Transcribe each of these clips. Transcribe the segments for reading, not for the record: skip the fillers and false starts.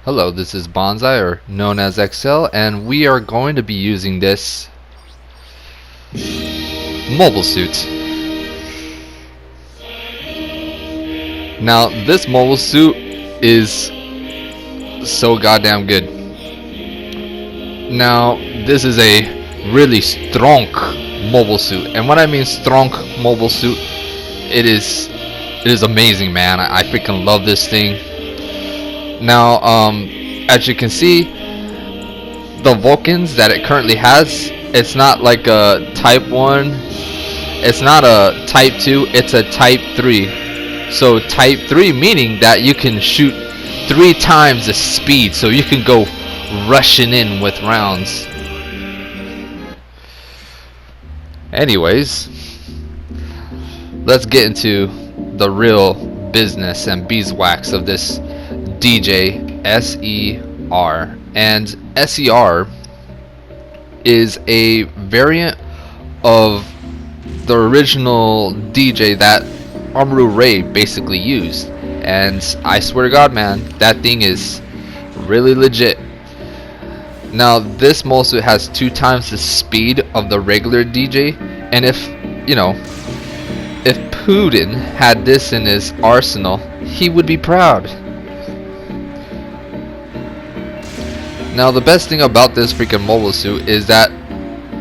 Hello, this is Bonsai, or known as XL, and we are going to be using this mobile suit. Now, this mobile suit is so goddamn good. Now, this is a really strong mobile suit, and when I mean strong mobile suit, it is amazing, man. I freaking love this thing. Now, as you can see, the Vulcans that it currently has, it's not like a Type 1, it's not a Type 2, it's a Type 3. So Type 3 meaning that you can shoot 3 times the speed, so you can go rushing in with rounds. Anyways, let's get into the real business and beeswax of this Dijeh SER. And SER is a variant of the original Dijeh that Amaru Ray basically used, and I swear to God, man, that thing is really legit. Now, this mostly has 2 times the speed of the regular Dijeh, and if Putin had this in his arsenal, he would be proud. Now, the best thing about this freaking mobile suit is that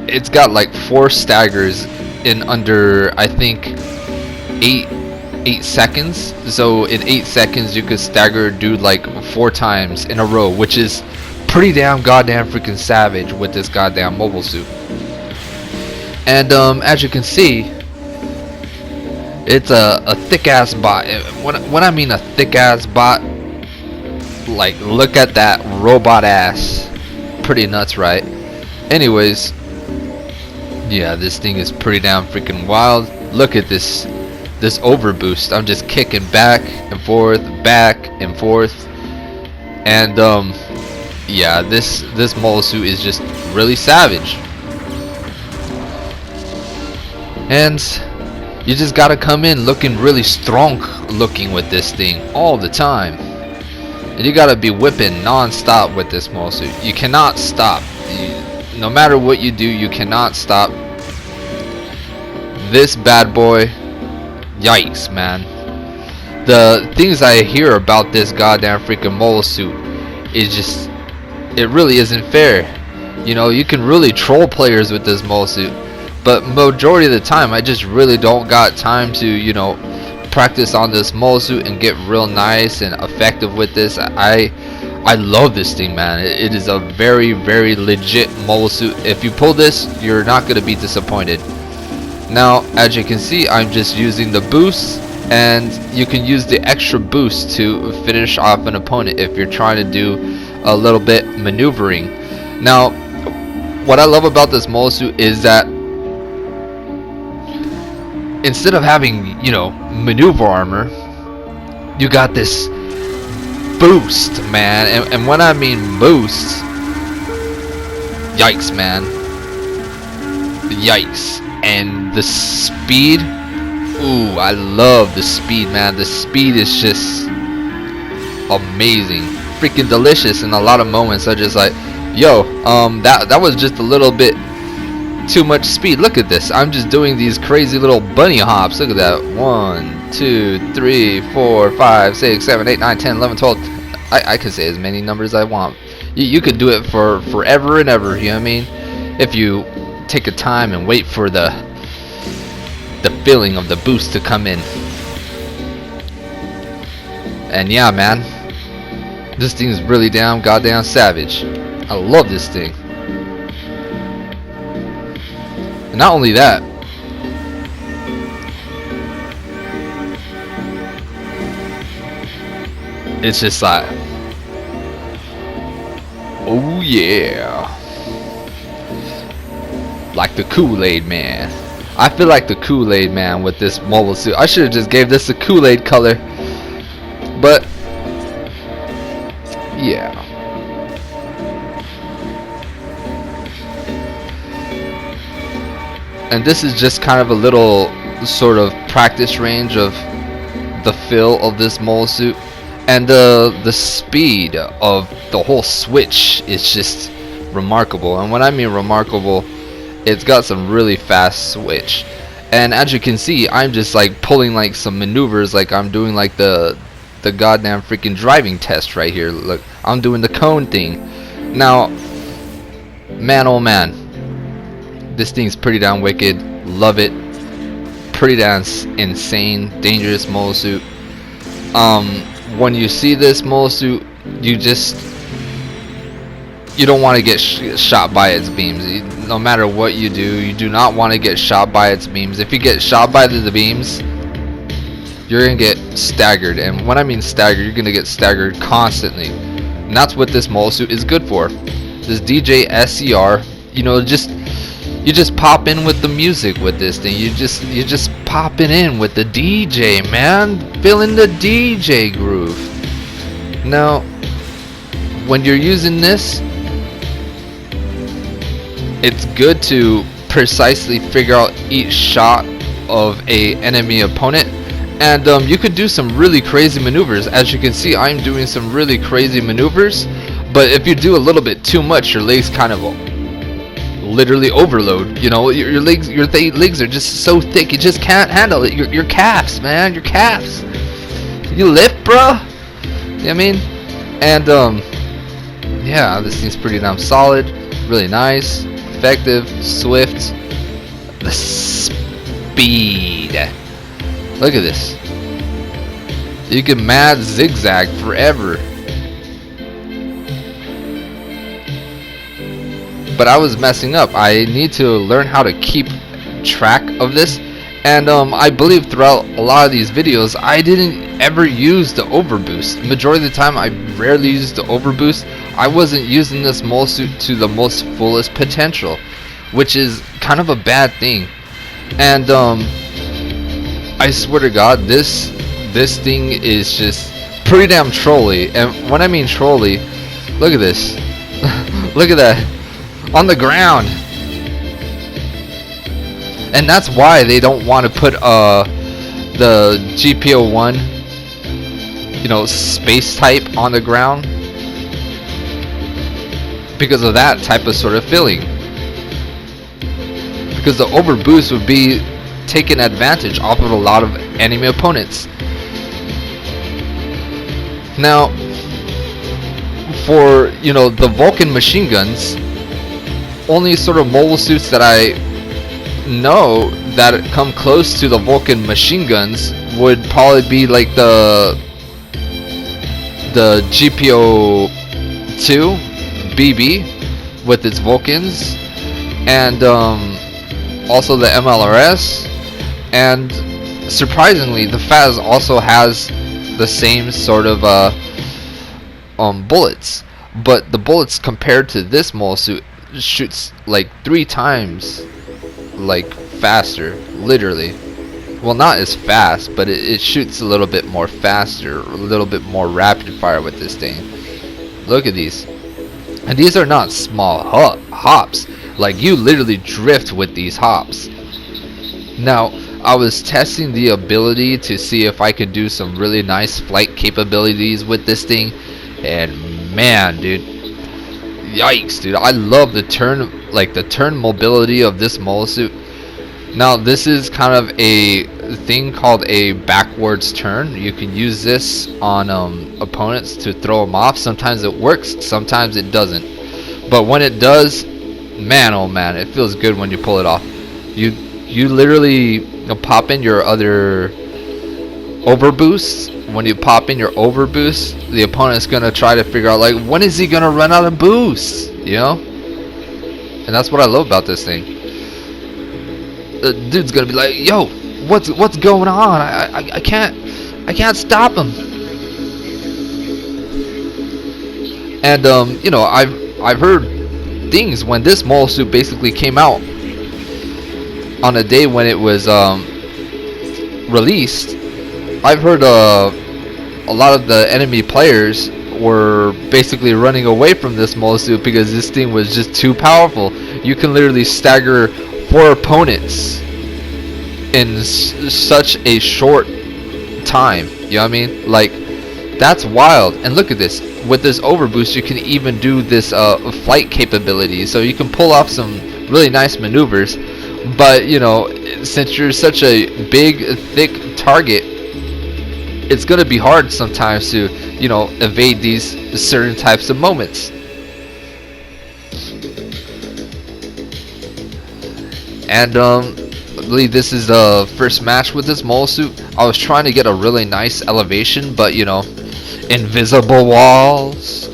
it's got like 4 staggers in under, I think, 8 seconds. So in 8 seconds you could stagger a dude like 4 times in a row, which is pretty damn goddamn freaking savage with this goddamn mobile suit. And as you can see, it's a thick ass bot. When I mean a thick ass bot, like, look at that robot ass. Pretty nuts, right? Anyways, yeah, this thing is pretty damn freaking wild. Look at this overboost. I'm just kicking back and forth, and yeah, this mobile suit is just really savage. And you just gotta come in looking really strong looking with this thing all the time. And you gotta be whipping non-stop with this mobile suit. You cannot stop. No matter what you do, you cannot stop. This bad boy, yikes, man. The things I hear about this goddamn freaking mobile suit is just, it really isn't fair. You know, you can really troll players with this mobile suit, but majority of the time I just really don't got time to, practice on this mobile suit and get real nice and effective with this. I love this thing, man. It is a very, very legit mobile suit. If you pull this, you're not going to be disappointed. Now, as you can see, I'm just using the boost, and you can use the extra boost to finish off an opponent if you're trying to do a little bit maneuvering. Now, what I love about this mobile suit is that instead of having, maneuver armor, you got this boost, man. And when I mean boost, yikes, man. Yikes. And the speed, ooh, I love the speed, man. The speed is just amazing, freaking delicious. In a lot of moments I just like, yo, that was just a little bit too much speed. Look at this. I'm just doing these crazy little bunny hops. Look at that. 1, 2, 3, 4, 5, 6, 7, 8, 9, 10, 11, 12. I can say as many numbers as I want. You could do it for forever and ever, you know what I mean? If you take a time and wait for the feeling of the boost to come in. And yeah, man, this thing is really damn goddamn savage. I love this thing. And not only that, it's just like, oh yeah, like the Kool-Aid man. I feel like the Kool-Aid man with this mobile suit. I should have just gave this a Kool-Aid color, but yeah. And this is just kind of a little sort of practice range of the feel of this mobile suit. And the speed of the whole switch is just remarkable. And when I mean remarkable, it's got some really fast switch. And as you can see, I'm just like pulling like some maneuvers, like I'm doing like the goddamn freaking driving test right here. Look, I'm doing the cone thing. Now, man, oh man, this thing's pretty damn wicked. Love it. Pretty damn insane, dangerous mole suit. When you see this mole suit, you don't want to get shot by its beams. No matter what you do not want to get shot by its beams. If you get shot by the beams, you're gonna get staggered. And when I mean staggered, you're gonna get staggered constantly. And that's what this mole suit is good for. This Dijeh SCR, you know, you just pop in with the music with this thing. You just popping in with the DJ, man. Feeling the DJ groove. Now, when you're using this, it's good to precisely figure out each shot of a enemy opponent, and you could do some really crazy maneuvers. As you can see, I'm doing some really crazy maneuvers, but if you do a little bit too much, your legs kind of literally overload. You know, your legs are just so thick, you just can't handle it. Your calves, man, your calves. You lift, bruh. You know what I mean? And yeah, this thing's pretty damn solid, really nice, effective, swift. The speed. Look at this. You can mad zigzag forever. But I was messing up. I need to learn how to keep track of this. And I believe throughout a lot of these videos, I didn't ever use the overboost. The majority of the time, I rarely used the overboost. I wasn't using this mole suit to the most fullest potential, which is kind of a bad thing. And I swear to God, this thing is just pretty damn trolly. And when I mean trolly, look at this. Look at that. On the ground. And that's why they don't want to put the GBO2, you know, space type on the ground, because of that type of sort of feeling. Because the overboost would be taking advantage off of a lot of enemy opponents. Now, for, you know, the Vulcan machine guns, only sort of mobile suits that I know that come close to the Vulcan machine guns would probably be like the GBO2 BB with its Vulcans, and also the MLRS, and surprisingly the FAS also has the same sort of bullets, but the bullets compared to this mole suit shoots like 3 times like faster, literally. Well, not as fast, but it shoots a little bit more faster, a little bit more rapid fire with this thing. Look at these. And these are not small hops. Like, you literally drift with these hops. Now, I was testing the ability to see if I could do some really nice flight capabilities with this thing, and man, dude, yikes, dude, I love the turn mobility of this mole suit. Now, this is kind of a thing called a backwards turn. You can use this on opponents to throw them off. Sometimes it works, sometimes it doesn't. But when it does, man, oh man, it feels good when you pull it off. You literally pop in your other overboost. When you pop in your overboost, the opponent's gonna try to figure out, like, when is he gonna run out of boost, you know? And that's what I love about this thing. The dude's gonna be like, yo, what's going on? I can't stop him. And you know, I've heard things when this mole suit basically came out on a day when it was released. I've heard a lot of the enemy players were basically running away from this mole suit because this thing was just too powerful. You can literally stagger 4 opponents in such a short time. You know what I mean? Like, That's wild. And look at this. With this overboost, you can even do this flight capability. So you can pull off some really nice maneuvers. But, you know, since you're such a big, thick target, it's going to be hard sometimes to, you know, evade these certain types of moments. And I believe this is the first match with this mole suit. I was trying to get a really nice elevation, but you know, invisible walls,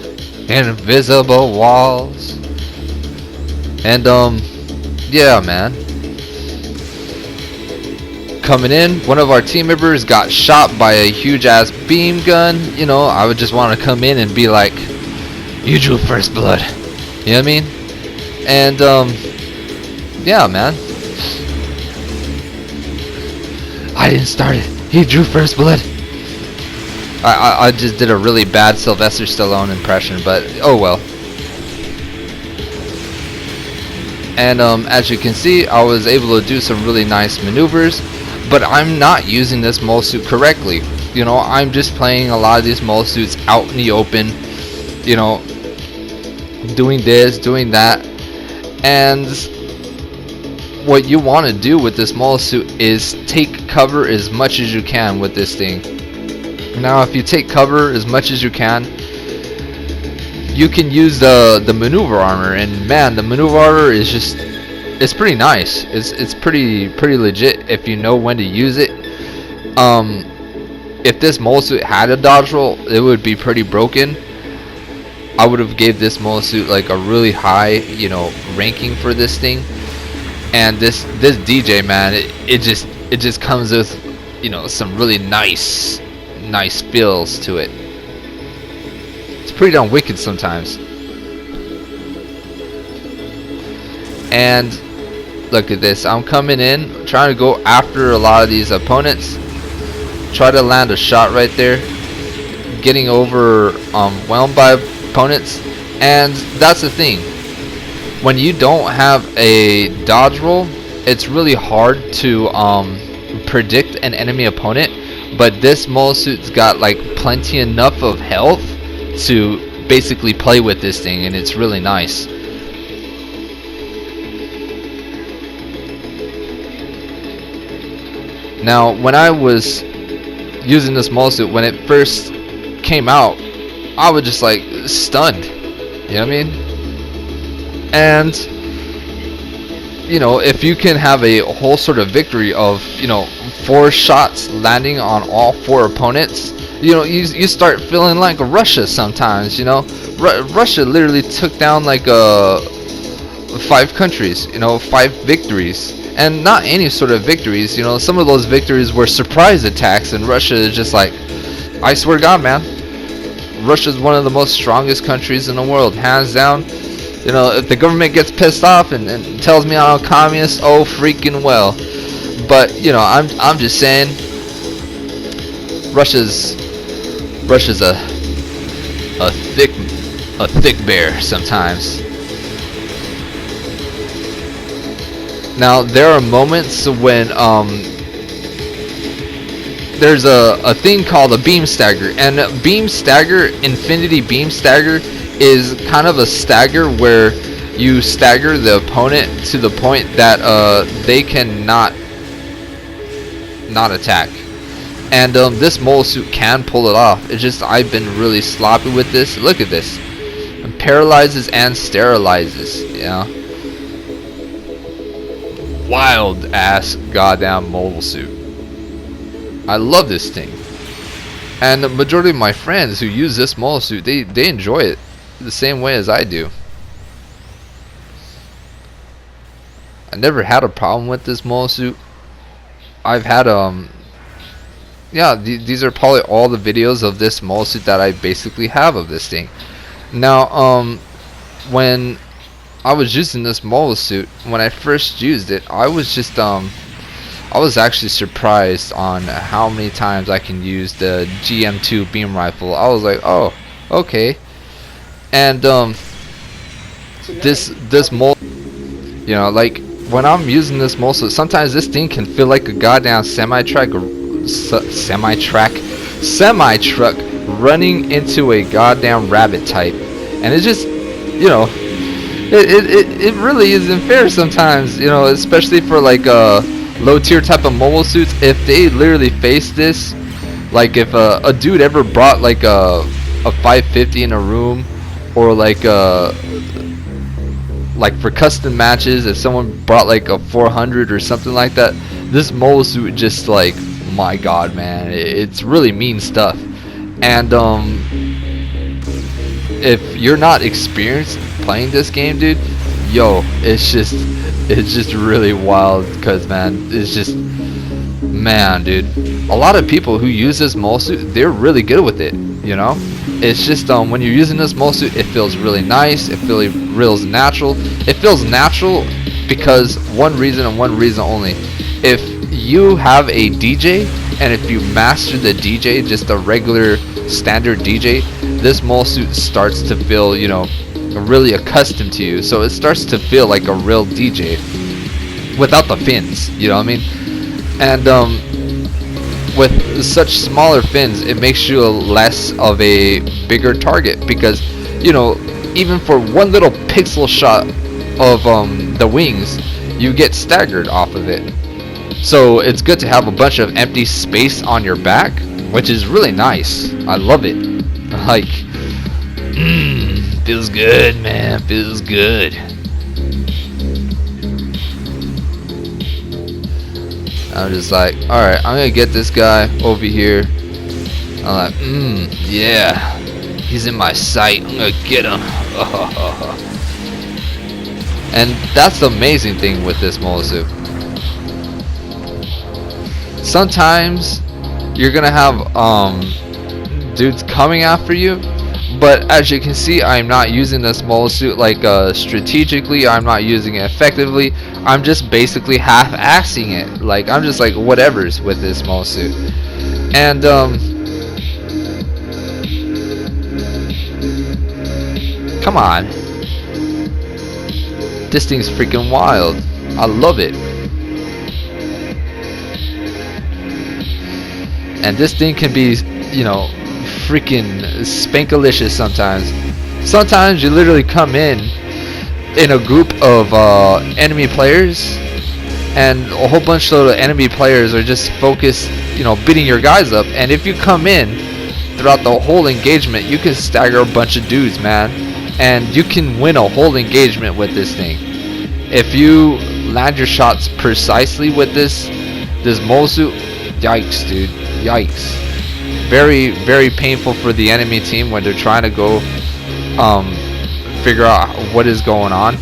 invisible walls. And yeah, man. Coming in, one of our team members got shot by a huge ass beam gun. You know, I would just want to come in and be like, you drew first blood. You know what I mean? And yeah, man. I didn't start it. He drew first blood. I just did a really bad Sylvester Stallone impression, but oh well. And as you can see, I was able to do some really nice maneuvers, but I'm not using this mole suit correctly. You know, I'm just playing a lot of these mole suits out in the open, you know, doing this, doing that. And what you want to do with this mole suit is take cover as much as you can with this thing. Now if you take cover as much as you can, you can use the maneuver armor, and man, the maneuver armor is just, it's pretty nice. It's pretty legit if you know when to use it. If this mole suit had a dodge roll, it would be pretty broken. I would have gave this mole suit like a really high, you know, ranking for this thing. And this Dijeh, man, it just comes with, you know, some really nice feels to it. It's pretty darn wicked sometimes. And look at this. I'm coming in, trying to go after a lot of these opponents. Try to land a shot right there. Getting overwhelmed by opponents. And that's the thing. When you don't have a dodge roll, it's really hard to predict an enemy opponent. But this mole suit's got like plenty enough of health to basically play with this thing, and it's really nice. Now, when I was using this mole suit, when it first came out, I was just like stunned. You know what I mean? And you know, if you can have a whole sort of victory of, you know, 4 shots landing on all 4 opponents, you know, you start feeling like Russia sometimes. You know, Russia literally took down like 5 countries, you know, 5 victories, and not any sort of victories. You know, some of those victories were surprise attacks, and Russia is just like, I swear to God, man, Russia's one of the most strongest countries in the world, hands down. You know, if the government gets pissed off and tells me I'm a communist, oh freaking well. But you know, I'm just saying, Russia's a thick bear sometimes. Now there are moments when there's a thing called a beam stagger, and beam stagger, infinity beam stagger, is kind of a stagger where you stagger the opponent to the point that they cannot not attack. And this mole suit can pull it off. It's just I've been really sloppy with this. Look at this. It paralyzes and sterilizes. You know? Wild ass goddamn mole suit. I love this thing. And the majority of my friends who use this mole suit, they enjoy it the same way as I do. I never had a problem with this mole suit. I've had yeah, these are probably all the videos of this mole suit that I basically have of this thing. Now when I was using this mole suit, when I first used it, I was just I was actually surprised on how many times I can use the GM2 beam rifle. I was like, oh, okay. And this mole, you know, like when I'm using this mole suit, sometimes this thing can feel like a goddamn semi truck running into a goddamn rabbit type, and it's just, you know, it really isn't fair sometimes, you know, especially for like low tier type of mobile suits. If they literally face this, like if a dude ever brought like a 550 in a room, or like for custom matches, if someone brought like a 400 or something like that, this mobile suit just like, my god, man, it's really mean stuff. And if you're not experienced playing this game, dude, yo, it's just really wild, because man, it's just, man, dude, a lot of people who use this mole suit, they're really good with it, you know. It's just when you're using this mole suit, it feels really nice, it feels natural. It feels natural because one reason and one reason only: if you have a DJ, and if you master the DJ, just a regular standard DJ, this mole suit starts to feel, you know, really accustomed to you, so it starts to feel like a real DJ without the fins, you know what I mean? And with such smaller fins, it makes you less of a bigger target, because, you know, even for one little pixel shot of the wings, you get staggered off of it. So it's good to have a bunch of empty space on your back, which is really nice. I love it. Like, feels good, man, feels good. I'm just like, alright, I'm gonna get this guy over here. I'm like, yeah, he's in my sight, I'm gonna get him. And that's the amazing thing with this mole suit. Sometimes you're gonna have dudes coming after you, but as you can see, I'm not using this mole suit like strategically. I'm not using it effectively. I'm just basically half-assing it. Like, I'm just like whatever's with this mole suit. And come on, this thing's freaking wild. I love it. And this thing can be, you know, freaking spankalicious sometimes. Sometimes you literally come in a group of enemy players, and a whole bunch of the enemy players are just focused, you know, beating your guys up. And if you come in throughout the whole engagement, you can stagger a bunch of dudes, man, and you can win a whole engagement with this thing. If you land your shots precisely with this mole suit, yikes, dude, yikes. Very, very painful for the enemy team when they're trying to go figure out what is going on.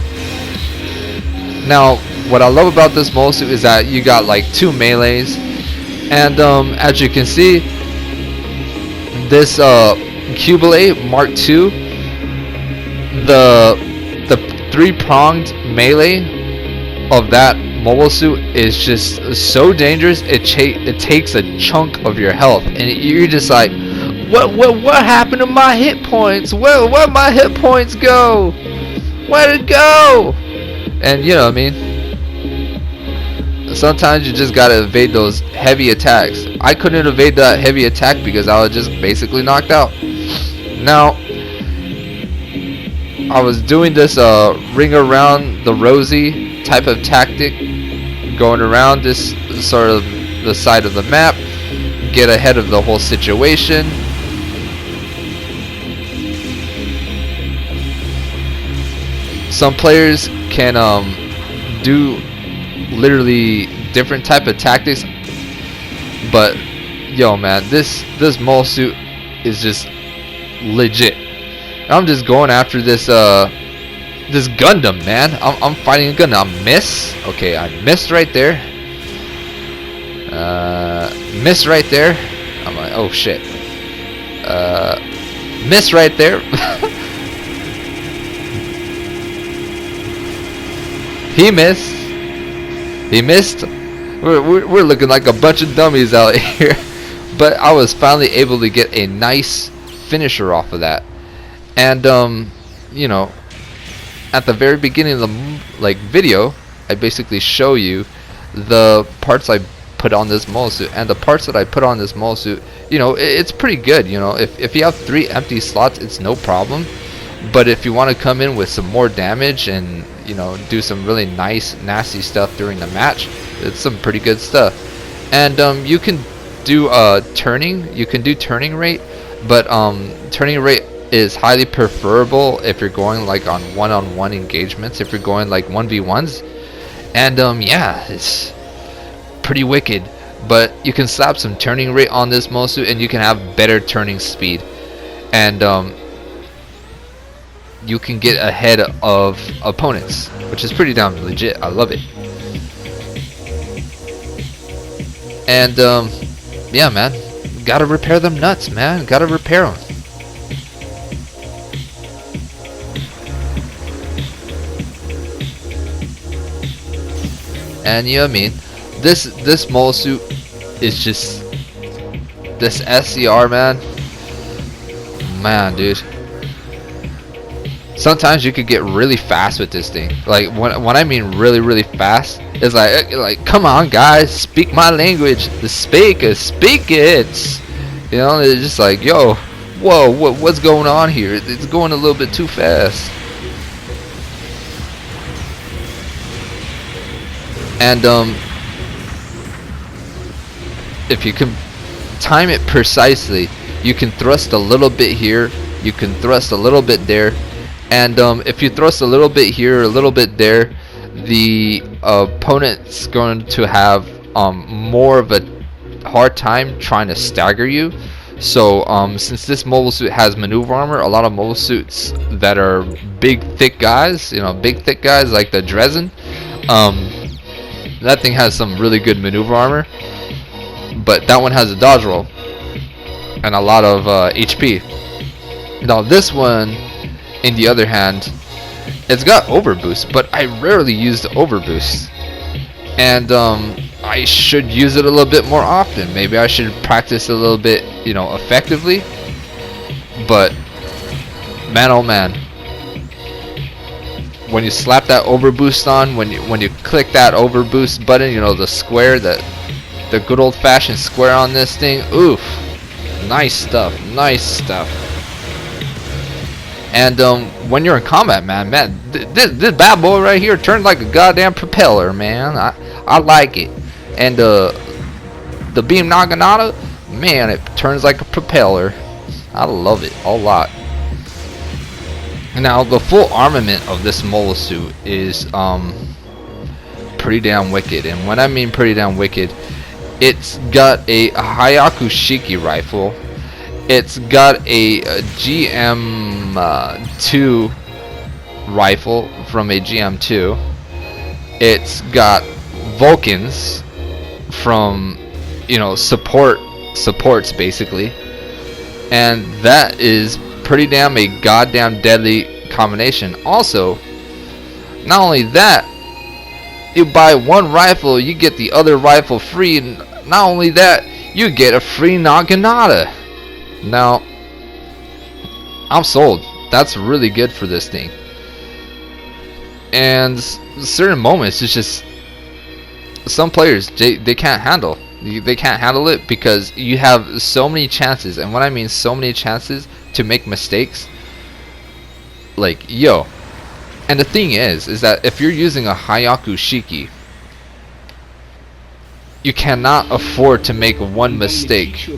Now, what I love about this mole suit is that you got like 2 melees, and as you can see, this Cubile Mark II, the 3-pronged melee of that mobile suit is just so dangerous. It takes a chunk of your health, and you're just like, what happened to my hit points? Where'd my hit points go? Where'd it go? And you know what I mean, sometimes you just gotta evade those heavy attacks. I couldn't evade that heavy attack because I was just basically knocked out. Now, I was doing this ring around the rosy type of tactic, going around this sort of the side of the map, get ahead of the whole situation. Some players can do literally different type of tactics, but yo, man, this mole suit is just legit. I'm just going after this this Gundam, man. I'm fighting a Gundam. I miss. Okay, I missed right there. Miss right there. I'm like, oh shit. Miss right there. He missed. He missed. We're looking like a bunch of dummies out here. But I was finally able to get a nice finisher off of that. And you know, at the very beginning of the video, I basically show you the parts I put on this mole suit, and the parts that I put on this mole suit, you know, it's pretty good. You know, if you have 3 empty slots, it's no problem. But if you want to come in with some more damage and, you know, do some really nice nasty stuff during the match, it's some pretty good stuff. And you can do turning rate, but turning rate is highly preferable if you're going like on one-on-one engagements, if you're going like 1v1s. And yeah, it's pretty wicked. But you can slap some turning rate on this mole suit and you can have better turning speed, and you can get ahead of opponents, which is pretty damn legit. I love it. And yeah, man, gotta repair them nuts, man. Gotta repair them. And you know what I mean, this mole suit is just, this SCR, man, dude. Sometimes you could get really fast with this thing. Like when I mean really fast, it's like come on guys, speak my language. The speak it. You know, it's just like, yo, whoa, what's going on here? It's going a little bit too fast. And if you can time it precisely, you can thrust a little bit here, you can thrust a little bit there. And if you thrust a little bit here, a little bit there, the opponent's going to have more of a hard time trying to stagger you. So since this mobile suit has maneuver armor, a lot of mobile suits that are big thick guys, you know, big thick guys like the Dresden, that thing has some really good maneuver armor, but that one has a dodge roll and a lot of HP. Now this one, in the other hand, it's got overboost, but I rarely use the overboost, and I should use it a little bit more often. Maybe I should practice a little bit, you know, effectively. But man, oh man, when you slap that overboost on, when you click that overboost button, you know, the square, the good old-fashioned square on this thing, oof, nice stuff, nice stuff. And when you're in combat, man, this bad boy right here turns like a goddamn propeller, man. I like it. And the beam naginata, man, it turns like a propeller. I love it a lot. Now the full armament of this mole suit is pretty damn wicked. And when I mean pretty damn wicked, it's got a Hayaku Shiki rifle. It's got a GM2 rifle from a GM2. It's got Vulcans from, you know, supports basically, and that is pretty damn a goddamn deadly combination. Also, not only that, you buy one rifle, you get the other rifle free, and not only that, you get a free naginata. Now, I'm sold. That's really good for this thing. And certain moments, it's just some players they can't handle. They can't handle it because you have so many chances, and when I mean so many chances to make mistakes, like, yo. And the thing is that if you're using a Hayaku Shiki, you cannot afford to make one mistake.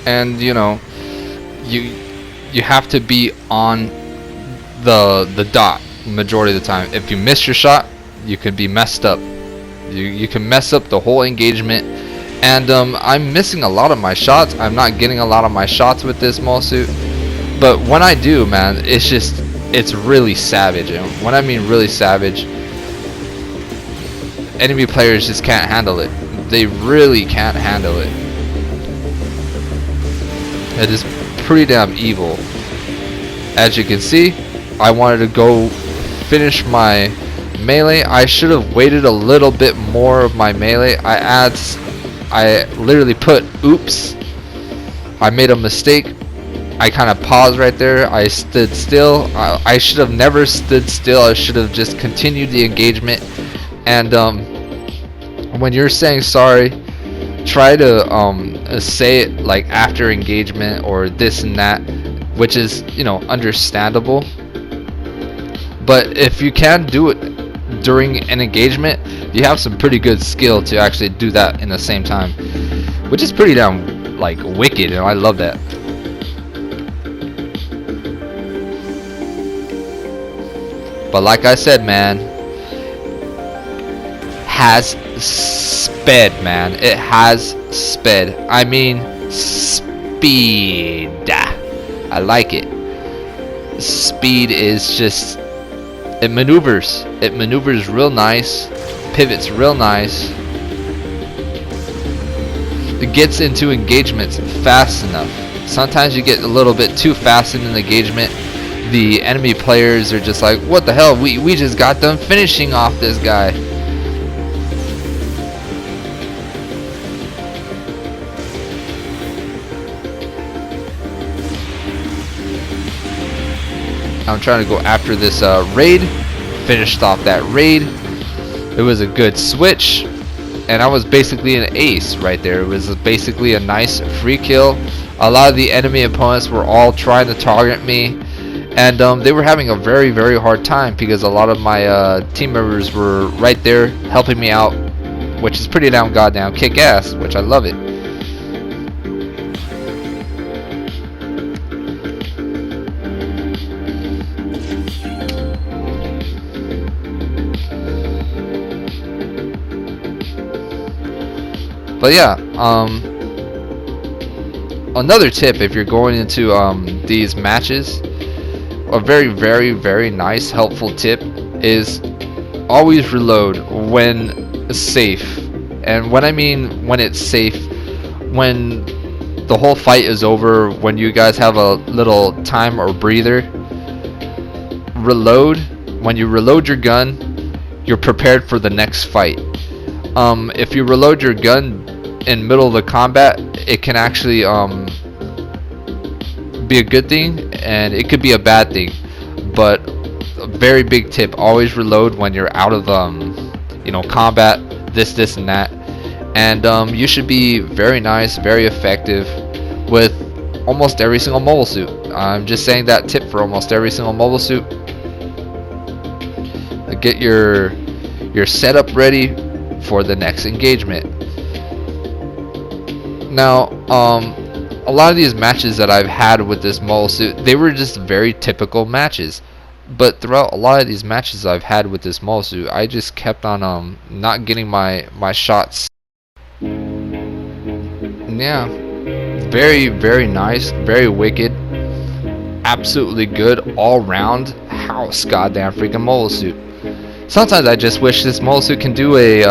And you know, you have to be on the dot majority of the time. If you miss your shot, you could be messed up. You can mess up the whole engagement. And I'm missing a lot of my shots. I'm not getting a lot of my shots with this mole suit. But when I do, man, it's really savage. And when I mean really savage, enemy players just can't handle it. They really can't handle it. It is pretty damn evil. As you can see, I wanted to go finish my melee. I should have waited a little bit more of my melee. I literally put oops. I made a mistake. I kind of paused right there. I stood still. I should have never stood still. I should have just continued the engagement. And when you're saying sorry, try to say it like after engagement or this and that, which is, you know, understandable. But if you can do it during an engagement, you have some pretty good skill to actually do that in the same time, which is pretty damn like wicked, and I love that. But like I said, man, has sped, man. It has sped. I mean speed. I like it. Speed is just, it maneuvers real nice, pivots real nice. It gets into engagements fast enough. Sometimes you get a little bit too fast in an engagement. The enemy players are just like, what the hell, we just got done finishing off this guy. I'm trying to go after this raid. Finished off that raid. It was a good switch, and I was basically an ace right there. It was basically a nice free kill. A lot of the enemy opponents were all trying to target me, and they were having a very, very hard time because a lot of my team members were right there helping me out, which is pretty damn goddamn kick ass, which I love it. But yeah, another tip if you're going into these matches, a very, very, very nice, helpful tip is always reload when safe. And when I mean when it's safe, when the whole fight is over, when you guys have a little time or breather, reload. When you reload your gun, you're prepared for the next fight. If you reload your gun in middle of the combat, it can actually be a good thing, and it could be a bad thing. But a very big tip: always reload when you're out of you know, combat. This, and that, and you should be very nice, very effective with almost every single mobile suit. I'm just saying that tip for almost every single mobile suit. Get your setup ready for the next engagement. Now, a lot of these matches that I've had with this mobile suit, they were just very typical matches. But throughout a lot of these matches I've had with this mobile suit, I just kept on not getting my shots. Yeah, very, very nice, very wicked, absolutely good all round house goddamn freaking mobile suit. Sometimes I just wish this mobile suit can do a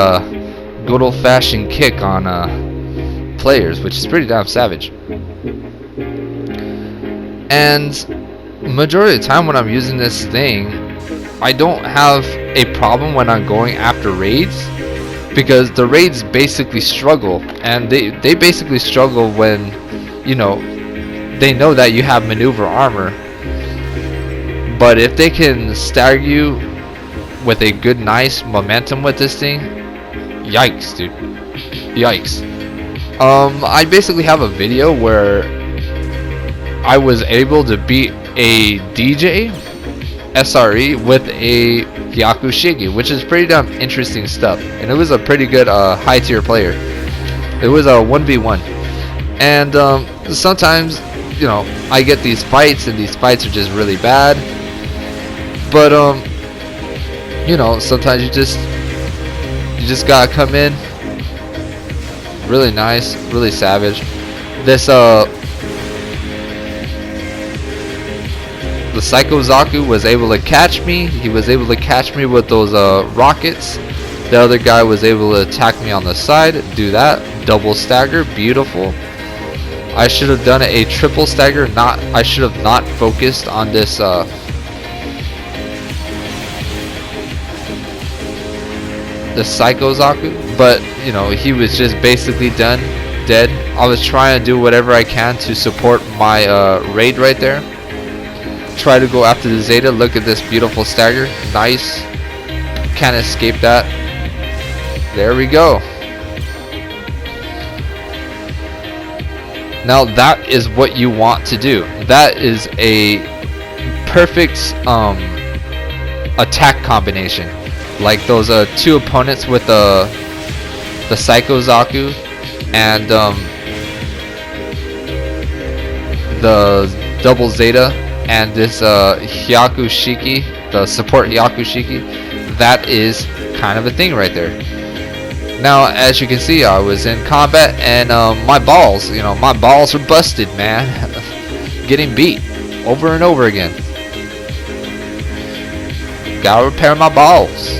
good old-fashioned kick on players, which is pretty damn savage. And majority of the time when I'm using this thing, I don't have a problem when I'm going after raids, because the raids basically struggle, and they basically struggle when, you know, they know that you have maneuver armor. But if they can stagger you with a good, nice momentum with this thing, yikes, dude, yikes. I basically have a video where I was able to beat a Dijeh SRE with a Hyakushigi, which is pretty damn interesting stuff, and it was a pretty good high tier player. It was a 1v1, and sometimes, you know, I get these fights, and these fights are just really bad, but you know, sometimes you just gotta come in really nice, really savage. This the Psycho Zaku was able to catch me. He was able to catch me with those rockets. The other guy was able to attack me on the side. Do that. Double stagger. Beautiful. I should have done a triple stagger. I should have not focused on this the Psycho Zaku. But, you know, he was just basically done dead. I was trying to do whatever I can to support my raid right there. Try to go after the Zeta. Look at this beautiful stagger. Nice. Can't escape that. There we go. Now that is what you want to do. That is a perfect attack combination. Like those two opponents with the Psycho Zaku and the double Zeta and this Hyaku Shiki, the support Hyaku Shiki. That is kind of a thing right there. Now, as you can see, I was in combat and my balls, my balls are busted, man. Getting beat over and over again. Gotta repair my balls.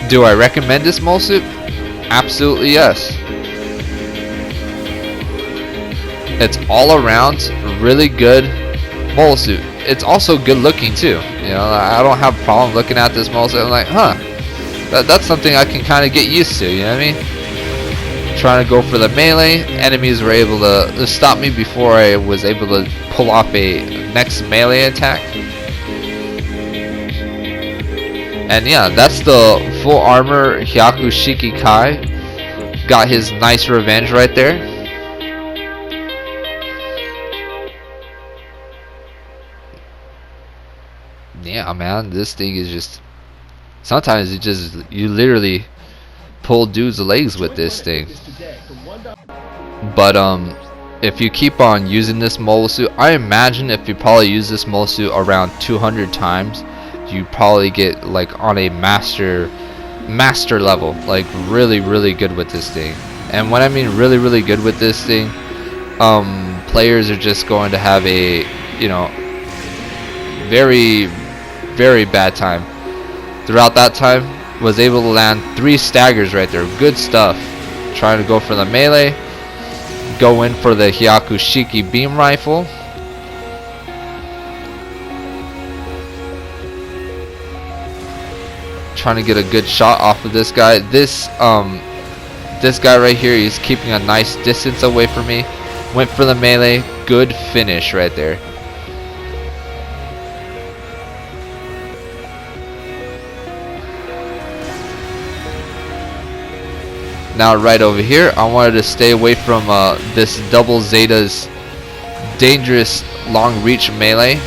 Do I recommend this mole suit? Absolutely yes. It's all around really good mole suit. It's also good looking too. I don't have a problem looking at this mole suit. I'm like, that's something I can kind of get used to. You know what I mean? Trying to go for the melee. Enemies were able to stop me before I was able to pull off a next melee attack. And yeah, that's the full armor Hyaku Shiki Kai. Got his nice revenge right there. Yeah, man, this thing is just, sometimes you literally pull dudes' legs with this thing. But if you keep on using this mole suit, I imagine if you probably use this mole suit around 200 times, you probably get like on a master level, like really good with this thing. And when I mean really good with this thing, players are just going to have a very bad time. Throughout that time, was able to land 3 staggers right there. Good stuff. Trying to go for the melee, go in for the Hyaku Shiki beam rifle. Trying to get a good shot off of this guy. This guy right here, he's keeping a nice distance away from me. Went for the melee. Good finish right there. Now right over here, I wanted to stay away from this double Zeta's dangerous long reach melee.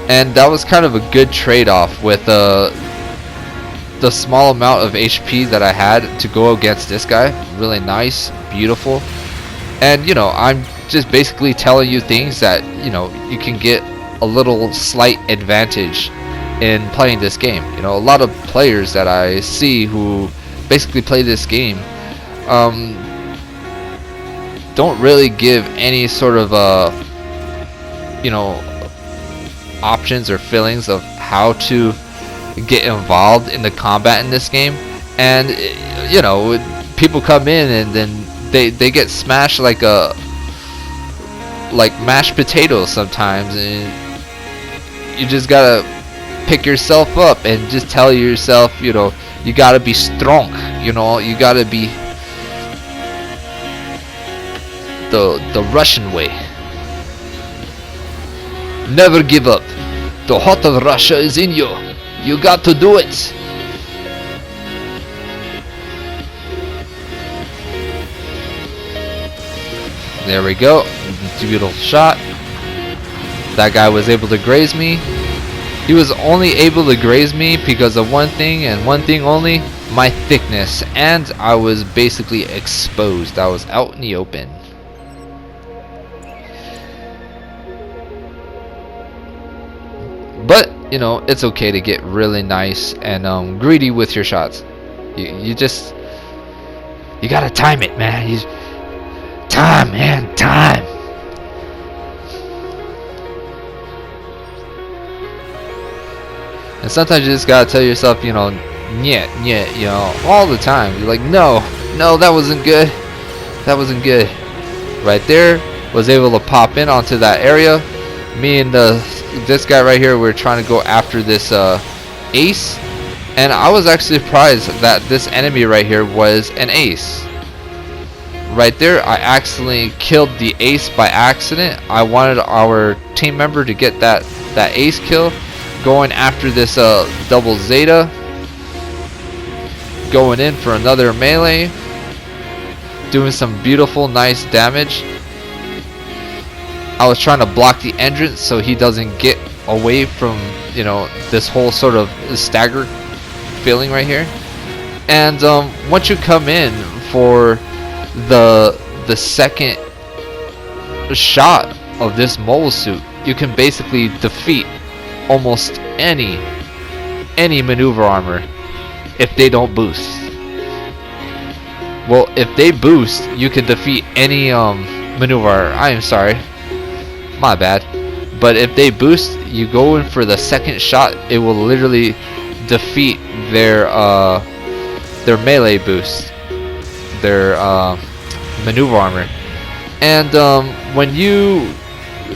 And that was kind of a good trade-off with the small amount of HP that I had to go against this guy. Really nice, beautiful. And I'm just basically telling you things that you can get a little slight advantage in playing this game. A lot of players that I see who basically play this game don't really give any sort of options or feelings of how to get involved in the combat in this game. And people come in and then they get smashed like mashed potatoes sometimes, and you just gotta pick yourself up and just tell yourself, you gotta be strong. You gotta be the Russian way. Never give up. The heart of Russia is in you. You got to do it. There we go. Beautiful shot. That guy was able to graze me. He was only able to graze me because of one thing and one thing only, my thickness. And I was basically exposed. I was out in the open. But it's okay to get really nice and greedy with your shots. You gotta time it, man. Time. And sometimes you just gotta tell yourself, all the time. You're like, no, that wasn't good. That wasn't good. Right there, was able to pop in onto that area. Me and this guy right here, we're trying to go after this ace, and I was actually surprised that this enemy right here was an ace. Right there, I accidentally killed the ace by accident. I wanted our team member to get that ace kill, going after this double Zeta, going in for another melee, doing some beautiful, nice damage. I was trying to block the entrance so he doesn't get away from, you know, this whole sort of stagger feeling right here. And once you come in for the second shot of this mole suit, you can basically defeat almost any maneuver armor if they don't boost. Well, if they boost, you can defeat any maneuver armor. I am sorry, my bad. But if they boost, you go in for the second shot, it will literally defeat their melee boost, their maneuver armor. And when you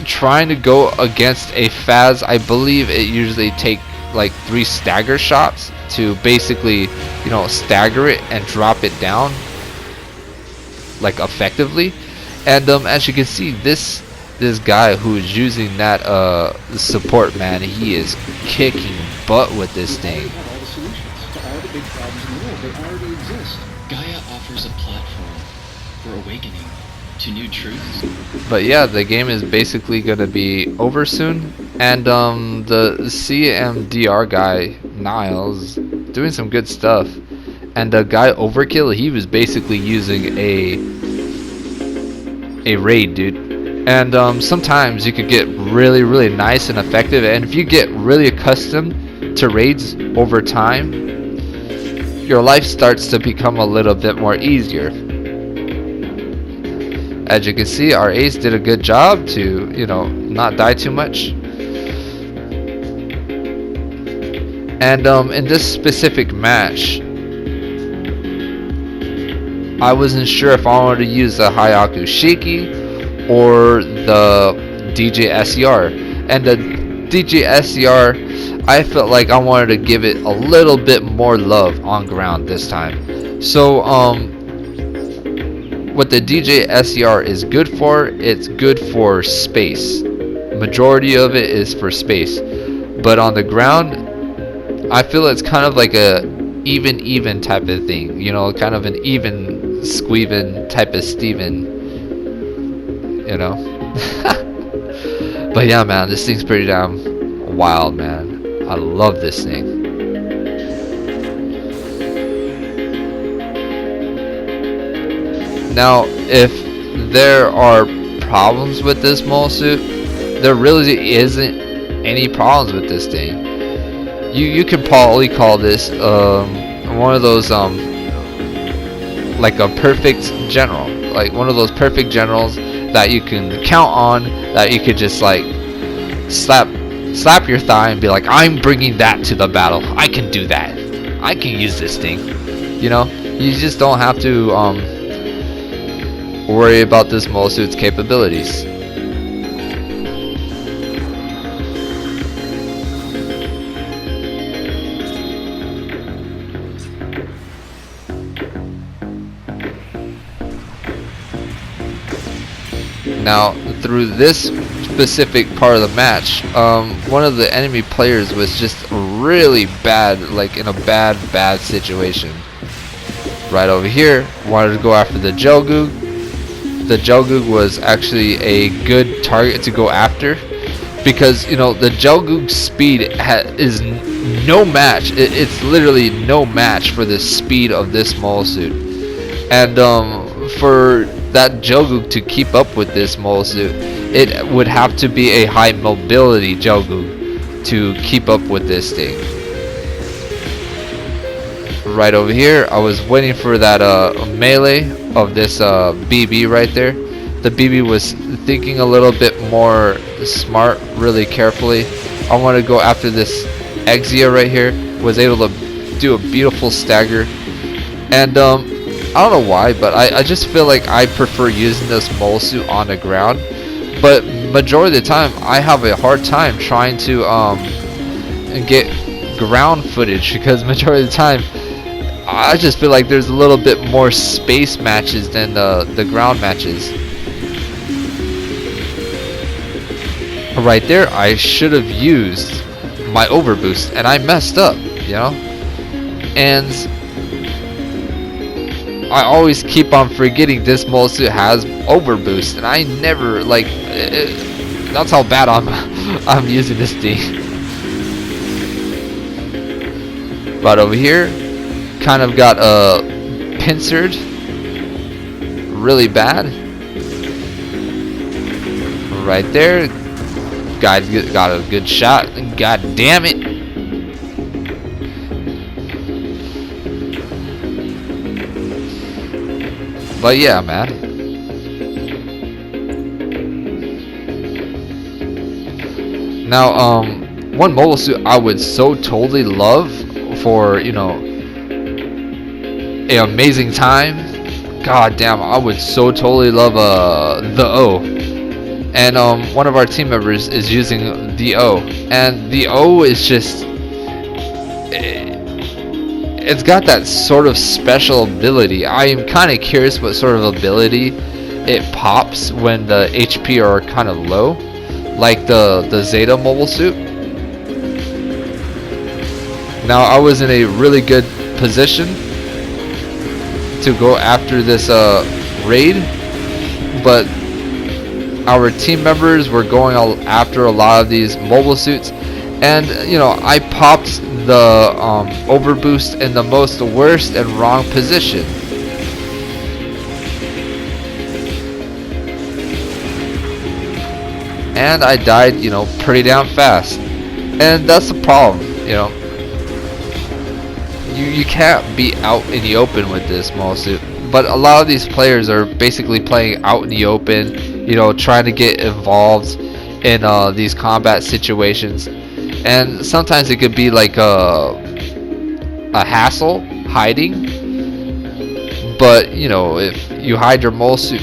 trying to go against a Faz, I believe it usually take like 3 stagger shots to basically, you know, stagger it and drop it down like effectively. And as you can see, this guy who is using that support, man, he is kicking butt with this thing. All the solutions to all the big problems in the world, they already exist. Gaia offers a platform for awakening to new truths. But yeah, the game is basically gonna be over soon, and the CMDR guy Niles doing some good stuff, and the guy Overkill, he was basically using a raid, dude. And sometimes you could get really nice and effective, and if you get really accustomed to raids over time, your life starts to become a little bit more easier. As you can see, our ace did a good job to, you know, not die too much. And in this specific match, I wasn't sure if I wanted to use the Hayaku Shiki or the Dijeh SER. And the Dijeh SER, I felt like I wanted to give it a little bit more love on ground this time. So what the Dijeh SER is good for, it's good for space. Majority of it is for space. But on the ground, I feel it's kind of like a even type of thing. You know, kind of an even squeevin type of Steven. You know. But yeah, man, this thing's pretty damn wild, man. I love this thing. Now, if there are problems with this mole suit, there really isn't any problems with this thing. You can probably call this one of those like a perfect general, like one of those perfect generals that you can count on, that you could just like slap your thigh and be like, I'm bringing that to the battle. I can do that. I can use this thing. You know, you just don't have to worry about this mole suit's capabilities. Now, through this specific part of the match, one of the enemy players was just really bad, like in a bad situation. Right over here, wanted to go after the Gelgoog. The Gelgoog was actually a good target to go after, because, you know, the Gelgoog's speed is no match. It's literally no match for the speed of this mole suit. And for that Gelgoog to keep up with this mole suit, it would have to be a high mobility Gelgoog to keep up with this thing. Right over here, I was waiting for that melee of this BB right there. The BB was thinking a little bit more smart, really carefully. I want to go after this Exia right here. Was able to do a beautiful stagger, and I don't know why, but I just feel like I prefer using this mole suit on the ground. But majority of the time, I have a hard time trying to get ground footage, because majority of the time I just feel like there's a little bit more space matches than the ground matches. Right there, I should have used my overboost, and I messed up, you know. And I always keep on forgetting this mole suit has overboost, and I never that's how bad I'm using this thing. Right over here, kind of got pincered really bad. Right there, guys got a good shot. God damn it! But yeah, man. Now, one mobile suit I would so totally love for, you know, an amazing time. God damn, I would so totally love the O. And one of our team members is using the O, and the O is just, it's got that sort of special ability. I am kind of curious what sort of ability it pops when the HP are kind of low, like the Zeta mobile suit. Now I was in a really good position to go after this raid, but our team members were going after a lot of these mobile suits, and you know, I popped the overboost in the most worst and wrong position. And I died, you know, pretty damn fast. And that's the problem, you know. You can't be out in the open with this mobile suit. But a lot of these players are basically playing out in the open, you know, trying to get involved in these combat situations. And sometimes it could be like a hassle hiding. But, you know, if you hide your mole suit,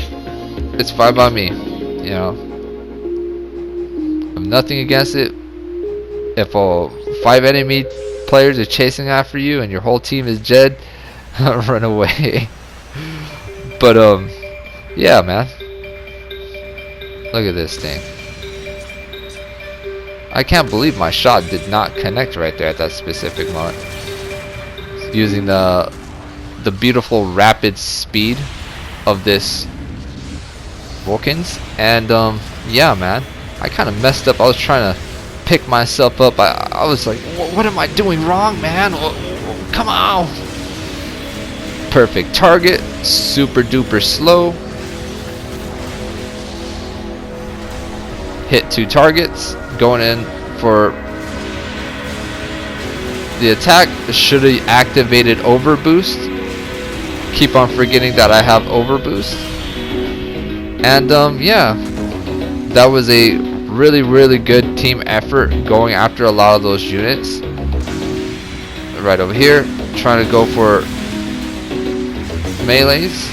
it's fine by me, you know. I'm nothing against it. If 5 enemy players are chasing after you and your whole team is dead, run away. But yeah, man. Look at this thing. I can't believe my shot did not connect right there at that specific moment. Using the beautiful rapid speed of this Vulcans, and yeah, man. I kind of messed up. I was trying to pick myself up. I was like, what am I doing wrong, man? Come on. Perfect target. Super duper slow. Hit 2 targets. Going in for the attack. Should have activated overboost. Keep on forgetting that I have overboost. And yeah, that was a really good team effort going after a lot of those units. Right over here, trying to go for melees.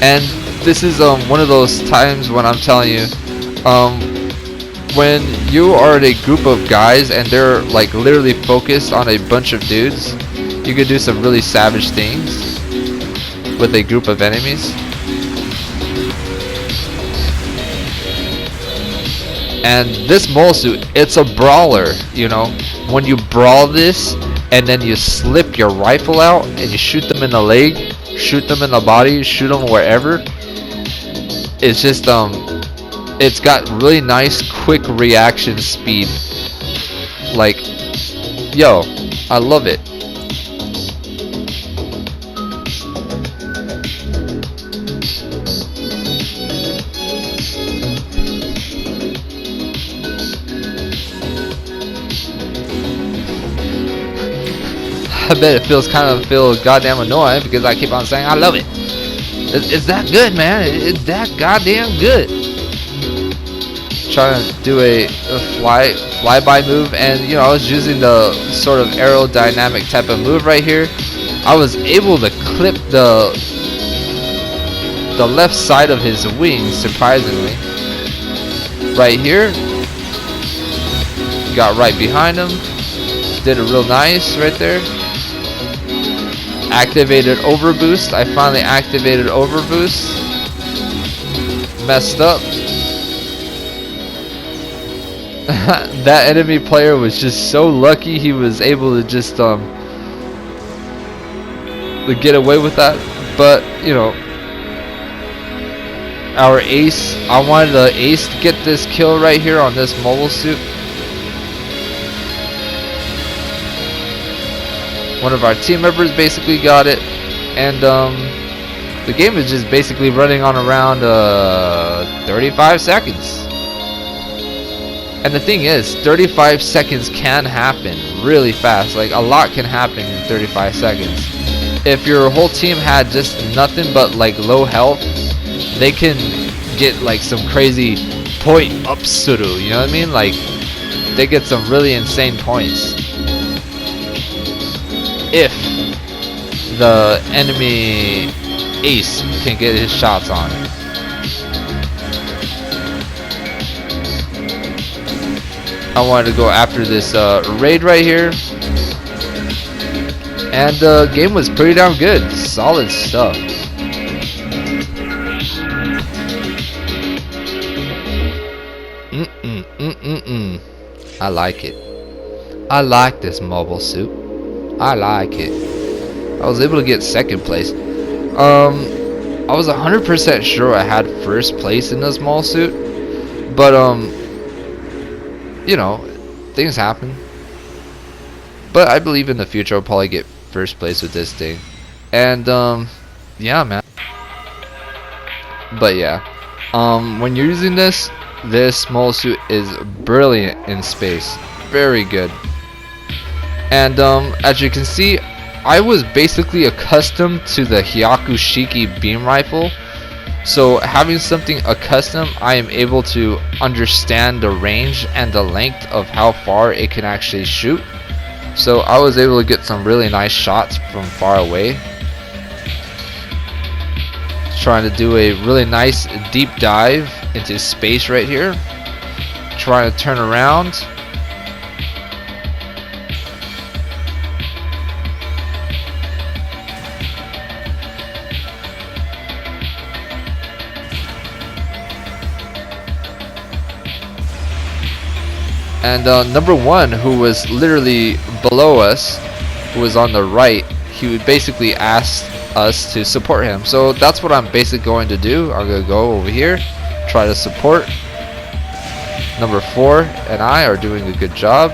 And this is one of those times when I'm telling you, when you are in a group of guys and they're like literally focused on a bunch of dudes, you can do some really savage things with a group of enemies. And this mole suit, it's a brawler, you know. When you brawl this and then you slip your rifle out and you shoot them in the leg, shoot them in the body, shoot them wherever, it's just it's got really nice quick reaction speed. Like, yo, I love it. I bet it feels goddamn annoying because I keep on saying I love it. It's that good, man. It's that goddamn good. Trying to do a flyby move, and you know, I was using the sort of aerodynamic type of move right here. I was able to clip the left side of his wings, surprisingly. Right here, got right behind him, did it real nice right there. Activated overboost. I finally activated overboost. Messed up. That enemy player was just so lucky he was able to just to get away with that. But you know, our ace, I wanted the ace to get this kill right here on this mobile suit. One of our team members basically got it, and the game is just basically running on around 35 seconds. And the thing is, 35 seconds can happen really fast. Like, a lot can happen in 35 seconds. If your whole team had just nothing but like low health, they can get like some crazy point upsuru, you know what I mean? Like, they get some really insane points if the enemy ace can get his shots on. I wanted to go after this raid right here, and the game was pretty damn good. Solid stuff. I like it. I like this mobile suit. I like it. I was able to get second place. I was 100% sure I had first place in this mobile suit, but you know, things happen. But I believe in the future I'll probably get first place with this thing. And yeah, man. But yeah, when you're using this mobile suit is brilliant in space. Very good. And as you can see, I was basically accustomed to the Hyaku Shiki beam rifle. So having something accustomed, I am able to understand the range and the length of how far it can actually shoot. So I was able to get some really nice shots from far away. Trying to do a really nice deep dive into space right here. Trying to turn around. And number one, who was literally below us, who was on the right, he would basically ask us to support him. So that's what I'm basically going to do. I'm going to go over here, try to support. Number 4 and I are doing a good job.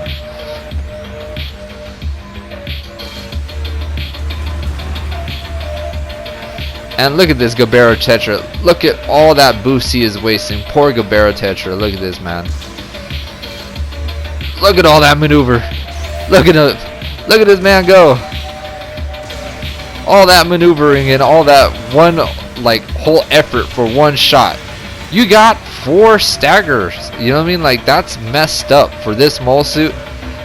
And look at this GBO2 Tetra. Look at all that boost he is wasting. Poor GBO2 Tetra. Look at this, man. Look at all that maneuver. Look at this man go. All that maneuvering and all that one like whole effort for one shot. You got 4 staggers. You know what I mean? Like, that's messed up for this mole suit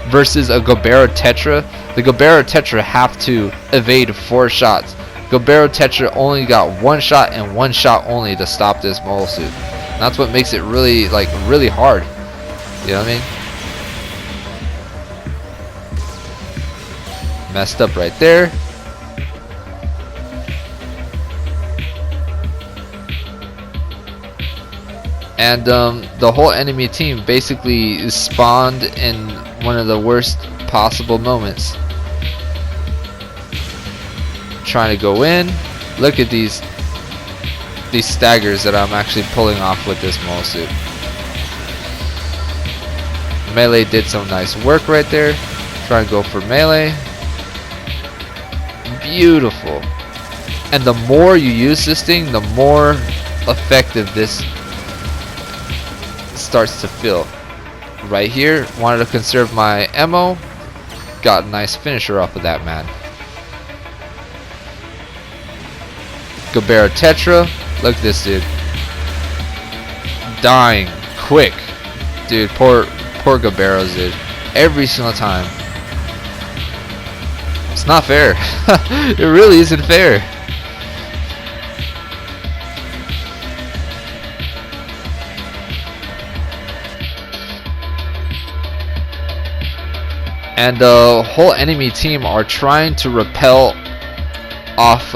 versus a GBO2 Tetra. The GBO2 Tetra have to evade 4 shots. GBO2 Tetra only got 1 shot and 1 shot only to stop this mole suit. And that's what makes it really really hard. You know what I mean? Messed up right there. And the whole enemy team basically spawned in one of the worst possible moments. Trying to go in. Look at these staggers that I'm actually pulling off with this mole suit. Melee did some nice work right there. Try to go for melee. Beautiful. And the more you use this thing, the more effective this starts to feel. Right here, wanted to conserve my ammo. Got a nice finisher off of that, man. GBO2 Tetra. Look at this dude. Dying quick. Dude, poor GBOs, dude. Every single time. It's not fair. It really isn't fair. and the whole enemy team are trying to repel off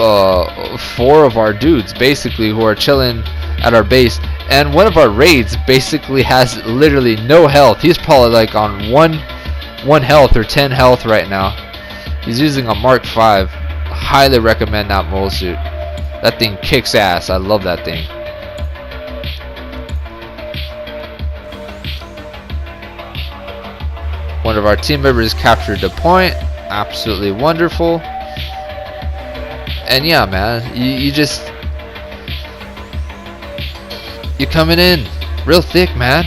4 of our dudes basically who are chilling at our base. And one of our raids basically has literally no health. He's probably like on one health or 10 health right now. He's using a Mark 5. Highly recommend that mole suit. That thing kicks ass. I love that thing. One of our team members captured the point. Absolutely wonderful. And yeah, man, you're coming in real thick, man.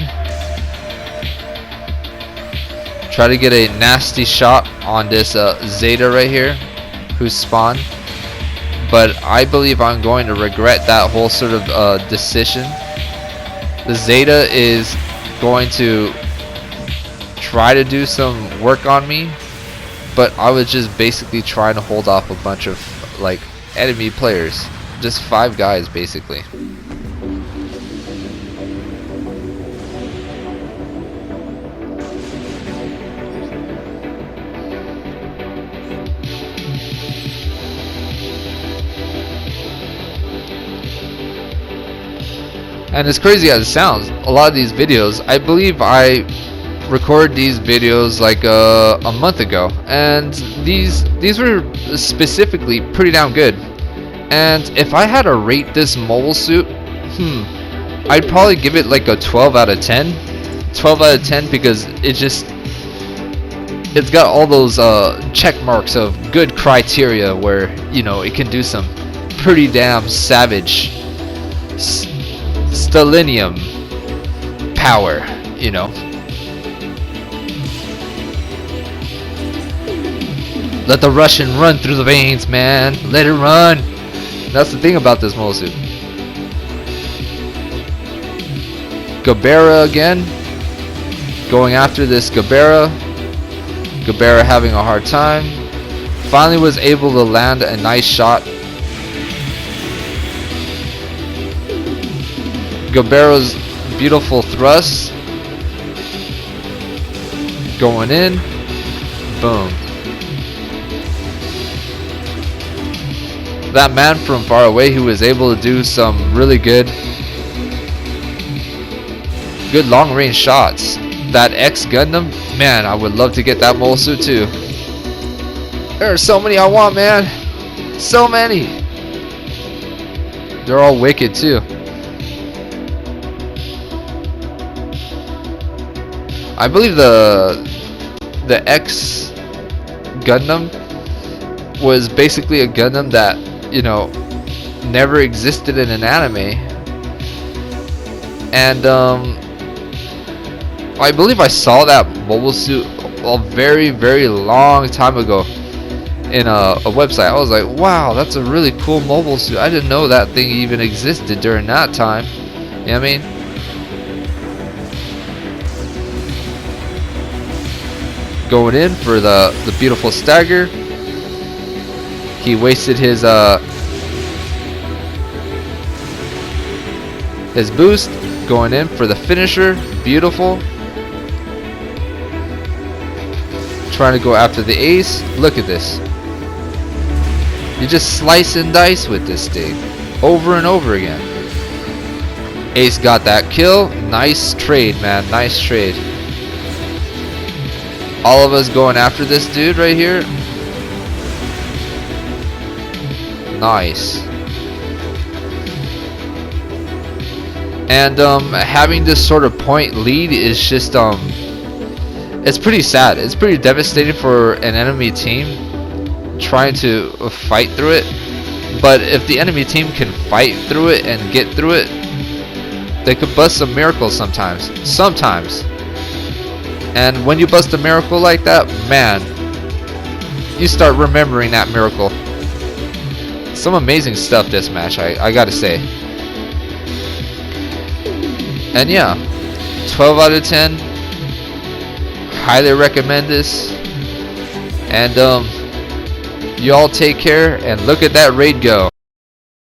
Try to get a nasty shot on this Zeta right here, who's spawned. But I believe I'm going to regret that whole sort of decision. The Zeta is going to try to do some work on me, but I was just basically trying to hold off a bunch of like enemy players. Just 5 guys basically. And as crazy as it sounds, a lot of these videos, I believe I recorded these videos like a month ago, and these were specifically pretty damn good. And if I had to rate this mobile suit, I'd probably give it like a 12 out of 10. 12 out of 10 because it's got all those check marks of good criteria where, you know, it can do some pretty damn savage Stalinium power, you know. Let the Russian run through the veins, man. Let it run. That's the thing about this mole suit. Gabera again. Going after this Gabera. Gabera having a hard time. Finally was able to land a nice shot. Gabera's beautiful thrust. Going in. Boom. That man from far away who was able to do some really good long range shots. That X Gundam, man, I would love to get that mole suit too. There are so many I want, man. So many. They're all wicked too. I believe the X Gundam was basically a Gundam that, you know, never existed in an anime. And I believe I saw that mobile suit a very, very long time ago in a website. I was like, wow, that's a really cool mobile suit. I didn't know that thing even existed during that time. You know what I mean? Going in for the beautiful stagger. He wasted his boost. Going in for the finisher. Beautiful. Trying to go after the ace. Look at this. You just slice and dice with this thing over and over again. Ace got that kill. Nice trade, man. Nice trade. All of us going after this dude right here. Nice. And having this sort of point lead is just it's pretty sad. It's pretty devastating for an enemy team trying to fight through it. But if the enemy team can fight through it and get through it, they could bust some miracles sometimes. Sometimes. And when you bust a miracle like that, man, you start remembering that miracle. Some amazing stuff this match, I gotta say. And yeah, 12 out of 10. Highly recommend this. And y'all take care and look at that raid go.